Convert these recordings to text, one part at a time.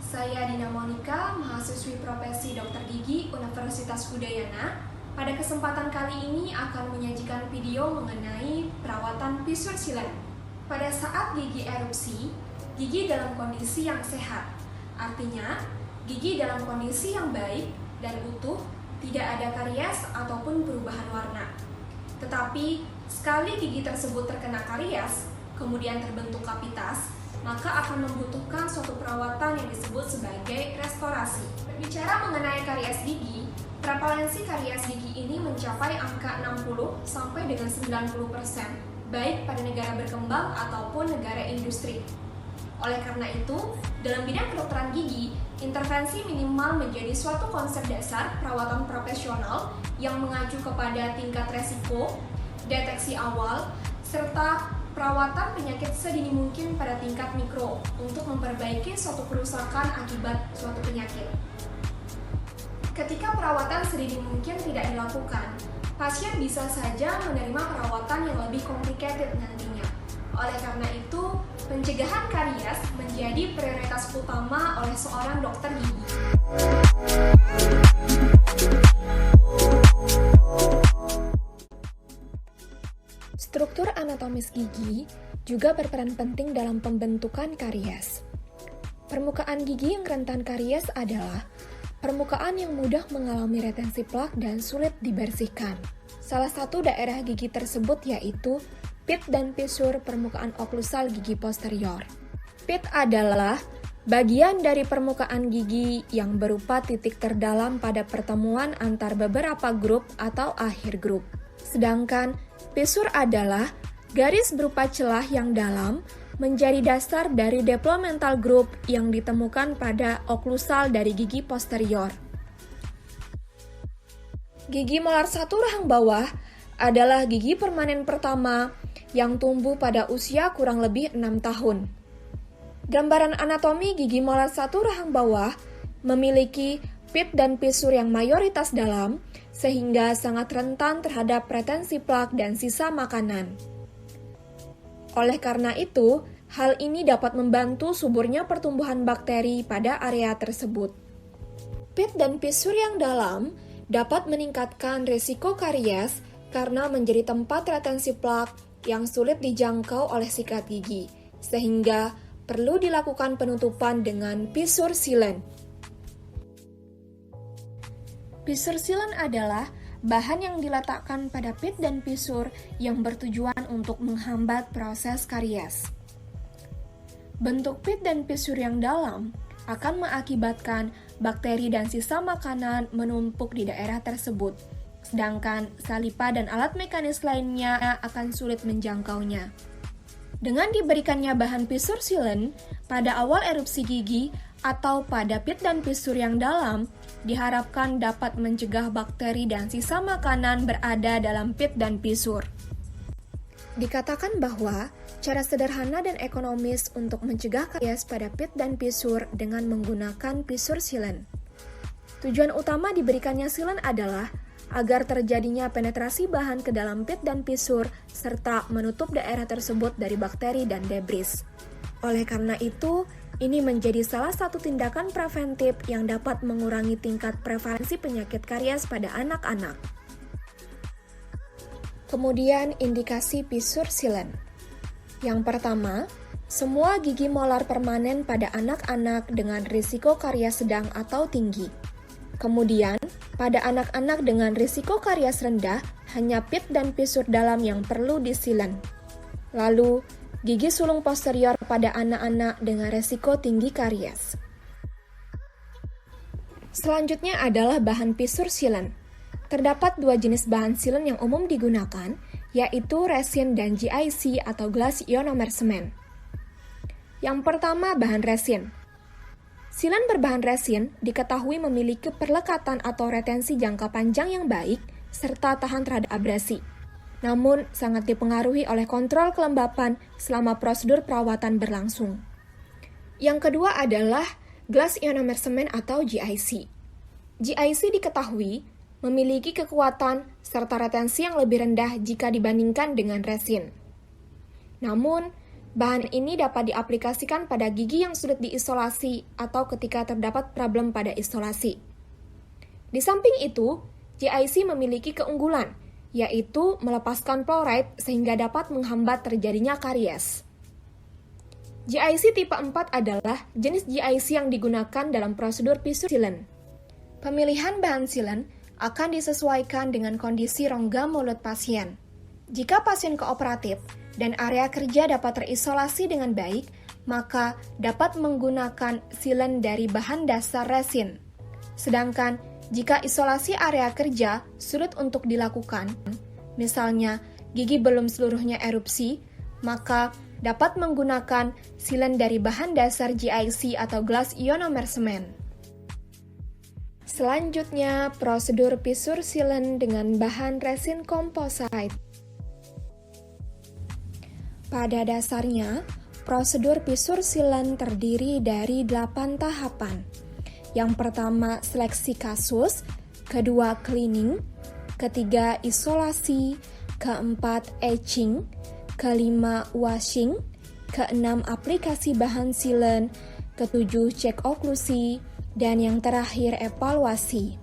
Saya Dina Monica, mahasiswi profesi Dokter Gigi Universitas Udayana. Pada kesempatan kali ini akan menyajikan video mengenai perawatan fissure sealant. Pada saat gigi erupsi, gigi dalam kondisi yang sehat. Artinya, gigi dalam kondisi yang baik dan utuh, tidak ada karies ataupun perubahan warna. Tetapi, sekali gigi tersebut terkena karies, kemudian terbentuk kavitas, maka akan membutuhkan suatu perawatan yang disebut sebagai restorasi. Berbicara mengenai karies gigi, prevalensi karies gigi ini mencapai angka 60 sampai dengan 90%, baik pada negara berkembang ataupun negara industri. Oleh karena itu, dalam bidang kedokteran gigi, intervensi minimal menjadi suatu konsep dasar perawatan profesional yang mengacu kepada tingkat resiko, deteksi awal, serta perawatan penyakit sedini mungkin pada tingkat mikro untuk memperbaiki suatu kerusakan akibat suatu penyakit. Ketika perawatan sedini mungkin tidak dilakukan, pasien bisa saja menerima perawatan yang lebih complicated nantinya. Oleh karena itu, pencegahan karies menjadi prioritas utama oleh seorang dokter gigi. Struktur anatomis gigi juga berperan penting dalam pembentukan karies. Permukaan gigi yang rentan karies adalah permukaan yang mudah mengalami retensi plak dan sulit dibersihkan. Salah satu daerah gigi tersebut yaitu pit dan fissure permukaan oklusal gigi posterior. Pit adalah bagian dari permukaan gigi yang berupa titik terdalam pada pertemuan antar beberapa grup atau akhir grup. Sedangkan fissure adalah garis berupa celah yang dalam menjadi dasar dari developmental group yang ditemukan pada oklusal dari gigi posterior. Gigi molar 1 rahang bawah adalah gigi permanen pertama yang tumbuh pada usia kurang lebih 6 tahun. Gambaran anatomi gigi molar 1 rahang bawah memiliki pit dan fissure yang mayoritas dalam, sehingga sangat rentan terhadap retensi plak dan sisa makanan. Oleh karena itu, hal ini dapat membantu suburnya pertumbuhan bakteri pada area tersebut. Pit dan fissure yang dalam dapat meningkatkan risiko karies karena menjadi tempat retensi plak yang sulit dijangkau oleh sikat gigi, sehingga perlu dilakukan penutupan dengan fissure sealant. Fissure sealant adalah bahan yang diletakkan pada pit dan fissure yang bertujuan untuk menghambat proses karies. Bentuk pit dan fissure yang dalam akan mengakibatkan bakteri dan sisa makanan menumpuk di daerah tersebut, sedangkan saliva dan alat mekanis lainnya akan sulit menjangkaunya. Dengan diberikannya bahan fissure sealant pada awal erupsi gigi atau pada pit dan fissure yang dalam, diharapkan dapat mencegah bakteri dan sisa makanan berada dalam pit dan fissure. Dikatakan bahwa cara sederhana dan ekonomis untuk mencegah karies pada pit dan fissure dengan menggunakan fissure sealant. Tujuan utama diberikannya sealant adalah agar terjadinya penetrasi bahan ke dalam pit dan fissure serta menutup daerah tersebut dari bakteri dan debris. Oleh karena itu, ini menjadi salah satu tindakan preventif yang dapat mengurangi tingkat prevalensi penyakit karies pada anak-anak. Kemudian indikasi fissure sealant. Yang pertama, semua gigi molar permanen pada anak-anak dengan risiko karies sedang atau tinggi. Kemudian, pada anak-anak dengan risiko karies rendah, hanya pit dan fissure dalam yang perlu disilant. Lalu, gigi sulung posterior pada anak-anak dengan risiko tinggi karies. Selanjutnya adalah bahan fissure sealant. Terdapat dua jenis bahan sealant yang umum digunakan, yaitu resin dan GIC atau glass ionomer cement. Yang pertama, bahan resin. Sealant berbahan resin diketahui memiliki perlekatan atau retensi jangka panjang yang baik, serta tahan terhadap abrasi. Namun, sangat dipengaruhi oleh kontrol kelembapan selama prosedur perawatan berlangsung. Yang kedua adalah glass ionomer cement atau GIC. GIC diketahui memiliki kekuatan serta retensi yang lebih rendah jika dibandingkan dengan resin. Namun, Bahan ini dapat diaplikasikan pada gigi yang sulit diisolasi atau ketika terdapat problem pada isolasi. Di samping itu, GIC memiliki keunggulan, yaitu melepaskan fluoride sehingga dapat menghambat terjadinya karies. GIC tipe 4 adalah jenis GIC yang digunakan dalam prosedur fissure sealant. Pemilihan bahan sealant akan disesuaikan dengan kondisi rongga mulut pasien. Jika pasien kooperatif dan area kerja dapat terisolasi dengan baik, maka dapat menggunakan sealant dari bahan dasar resin. Sedangkan jika isolasi area kerja sulit untuk dilakukan, misalnya gigi belum seluruhnya erupsi, maka dapat menggunakan sealant dari bahan dasar GIC atau glass ionomer cement. Selanjutnya, prosedur fissure sealant dengan bahan resin composite. Pada dasarnya, prosedur fissure sealant terdiri dari 8 tahapan. Yang pertama, seleksi kasus, kedua, cleaning, ketiga, isolasi, keempat, etching, kelima, washing, keenam, aplikasi bahan sealant, ketujuh, cek oklusi, dan yang terakhir, evaluasi.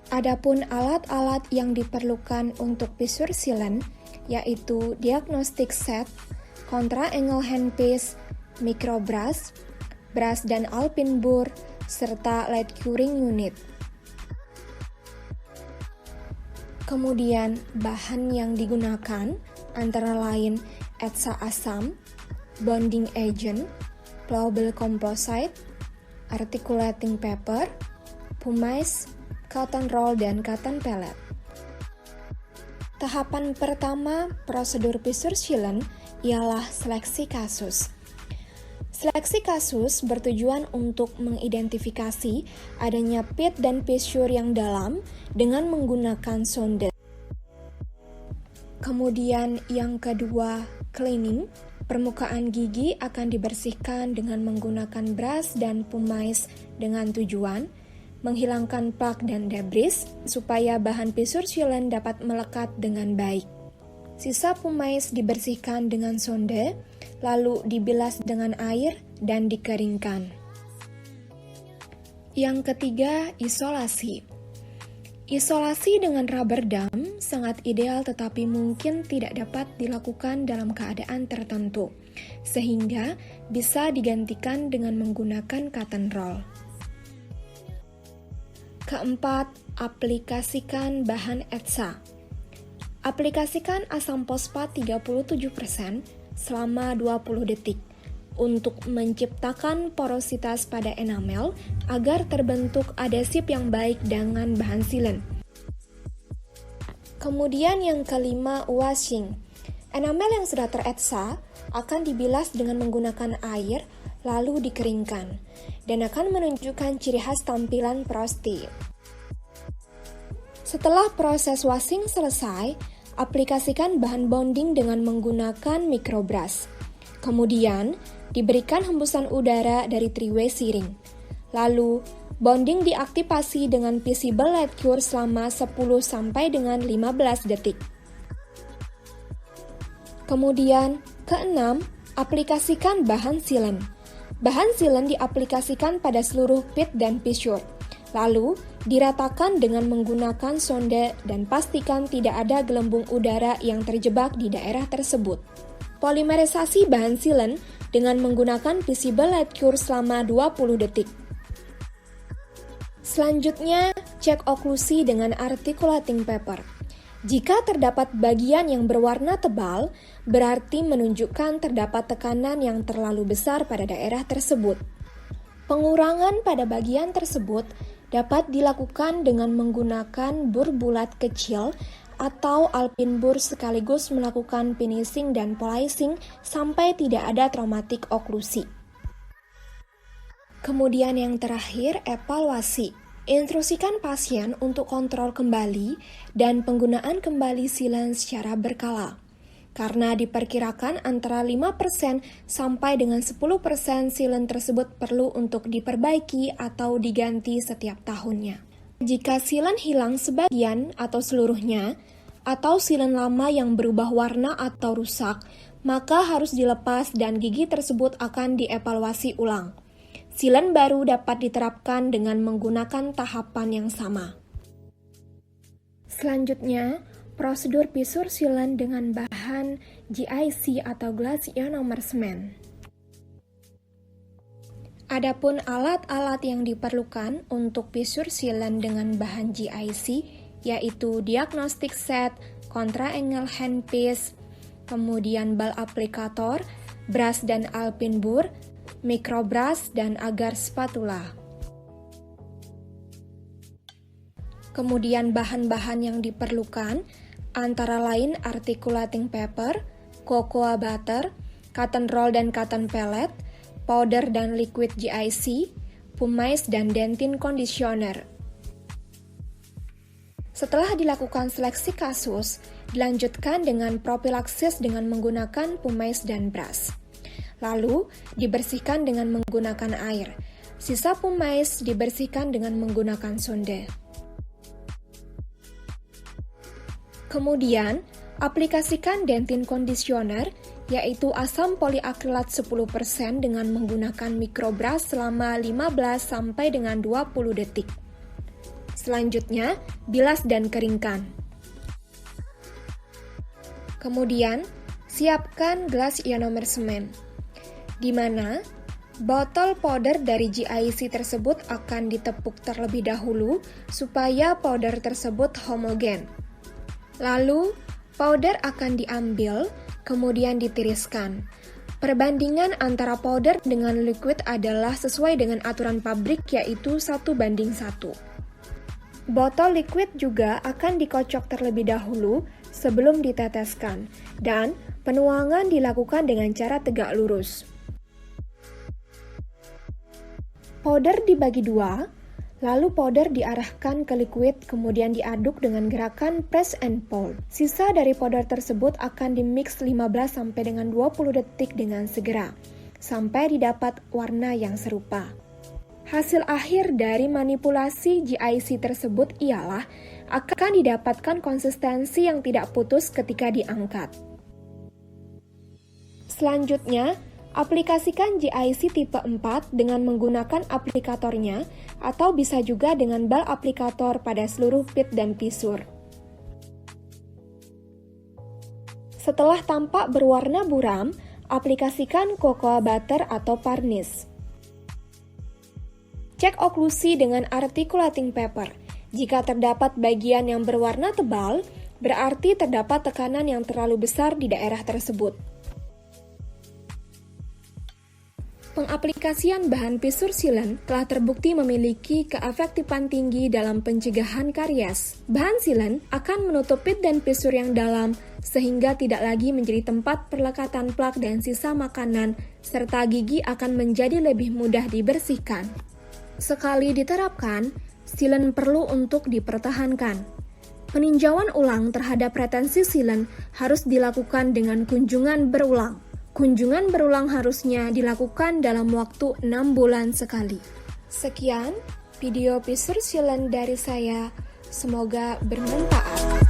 Adapun alat-alat yang diperlukan untuk fissure sealant yaitu diagnostic set, contra angle handpiece, microbrush, brush dan alpine bur, serta lead curing unit. Kemudian bahan yang digunakan antara lain etsa asam, bonding agent, plowable composite, articulating paper, pumice, cotton roll, dan cotton pellet. Tahapan pertama prosedur fissure sealant ialah seleksi kasus. Seleksi kasus bertujuan untuk mengidentifikasi adanya pit dan fissure yang dalam dengan menggunakan sonde. Kemudian yang kedua, cleaning. Permukaan gigi akan dibersihkan dengan menggunakan brush dan pumice dengan tujuan menghilangkan plaque dan debris supaya bahan fissure sealant dapat melekat dengan baik. Sisa pumice dibersihkan dengan sonde, lalu dibilas dengan air dan dikeringkan. Yang ketiga, isolasi. Isolasi dengan rubber dam sangat ideal tetapi mungkin tidak dapat dilakukan dalam keadaan tertentu, sehingga bisa digantikan dengan menggunakan cotton roll. Keempat, aplikasikan bahan etsa. Aplikasikan asam fosfat 37% selama 20 detik untuk menciptakan porositas pada enamel agar terbentuk adesif yang baik dengan bahan sealant. Kemudian yang kelima, washing. Enamel yang sudah teretsa akan dibilas dengan menggunakan air lalu dikeringkan dan akan menunjukkan ciri khas tampilan frosty. Setelah proses washing selesai, aplikasikan bahan bonding dengan menggunakan microbrush. Kemudian, diberikan hembusan udara dari three-way searing. Lalu, bonding diaktifasi dengan visible light cure selama 10 sampai dengan 15 detik. Kemudian, keenam, aplikasikan bahan sealant. Bahan sealant diaplikasikan pada seluruh pit dan fissure. Lalu, diratakan dengan menggunakan sonde dan pastikan tidak ada gelembung udara yang terjebak di daerah tersebut. Polimerisasi bahan sealant dengan menggunakan visible light cure selama 20 detik. Selanjutnya, cek oklusi dengan articulating paper. Jika terdapat bagian yang berwarna tebal, berarti menunjukkan terdapat tekanan yang terlalu besar pada daerah tersebut. Pengurangan pada bagian tersebut dapat dilakukan dengan menggunakan bur bulat kecil atau alpine bur sekaligus melakukan finishing dan polishing sampai tidak ada traumatik oklusi. Kemudian yang terakhir, evaluasi. Instruksikan pasien untuk kontrol kembali dan penggunaan kembali sealant secara berkala. Karena diperkirakan antara 5% sampai dengan 10% sealant tersebut perlu untuk diperbaiki atau diganti setiap tahunnya. Jika sealant hilang sebagian atau seluruhnya, atau silen lama yang berubah warna atau rusak, maka harus dilepas dan gigi tersebut akan dievaluasi ulang. Silen baru dapat diterapkan dengan menggunakan tahapan yang sama. Selanjutnya, prosedur pisur silen dengan bahan GIC atau Glass Ionomer Cement. Adapun alat-alat yang diperlukan untuk pisur silen dengan bahan GIC yaitu diagnostic set, kontra-angle handpiece, kemudian bal aplikator, brush dan alpin bur, microbrush, dan agar spatula. Kemudian bahan-bahan yang diperlukan antara lain articulating paper, cocoa butter, cotton roll dan cotton pellet, powder dan liquid GIC, pumice dan dentin conditioner. Setelah dilakukan seleksi kasus, dilanjutkan dengan propilaksis dengan menggunakan pumice dan brush. Lalu, dibersihkan dengan menggunakan air. Sisa pumice dibersihkan dengan menggunakan sonde. Kemudian, aplikasikan dentin conditioner, yaitu asam poliakrilat 10% dengan menggunakan microbrush selama 15 sampai dengan 20 detik. Selanjutnya, bilas dan keringkan. Kemudian, siapkan Glass Ionomer Cement, di mana botol powder dari GIC tersebut akan ditepuk terlebih dahulu supaya powder tersebut homogen. Lalu, powder akan diambil, kemudian ditiriskan. Perbandingan antara powder dengan liquid adalah sesuai dengan aturan pabrik yaitu 1:1. Botol liquid juga akan dikocok terlebih dahulu sebelum diteteskan, dan penuangan dilakukan dengan cara tegak lurus. Powder dibagi dua, lalu powder diarahkan ke liquid kemudian diaduk dengan gerakan press and pull. Sisa dari powder tersebut akan dimix 15 sampai dengan 20 detik dengan segera, sampai didapat warna yang serupa. Hasil akhir dari manipulasi GIC tersebut ialah akan didapatkan konsistensi yang tidak putus ketika diangkat. Selanjutnya, aplikasikan GIC tipe 4 dengan menggunakan aplikatornya atau bisa juga dengan bal aplikator pada seluruh pit dan pisur. Setelah tampak berwarna buram, aplikasikan cocoa butter atau varnish. Cek oklusi dengan articulating paper. Jika terdapat bagian yang berwarna tebal, berarti terdapat tekanan yang terlalu besar di daerah tersebut. Pengaplikasian bahan pisur silen telah terbukti memiliki keefektifan tinggi dalam pencegahan karies. Bahan silen akan menutup pit dan pisur yang dalam sehingga tidak lagi menjadi tempat perlekatan plak dan sisa makanan, serta gigi akan menjadi lebih mudah dibersihkan. Sekali diterapkan, silen perlu untuk dipertahankan. Peninjauan ulang terhadap retensi silen harus dilakukan dengan kunjungan berulang. Kunjungan berulang harusnya dilakukan dalam waktu 6 bulan sekali. Sekian video pisur silen dari saya, semoga bermanfaat.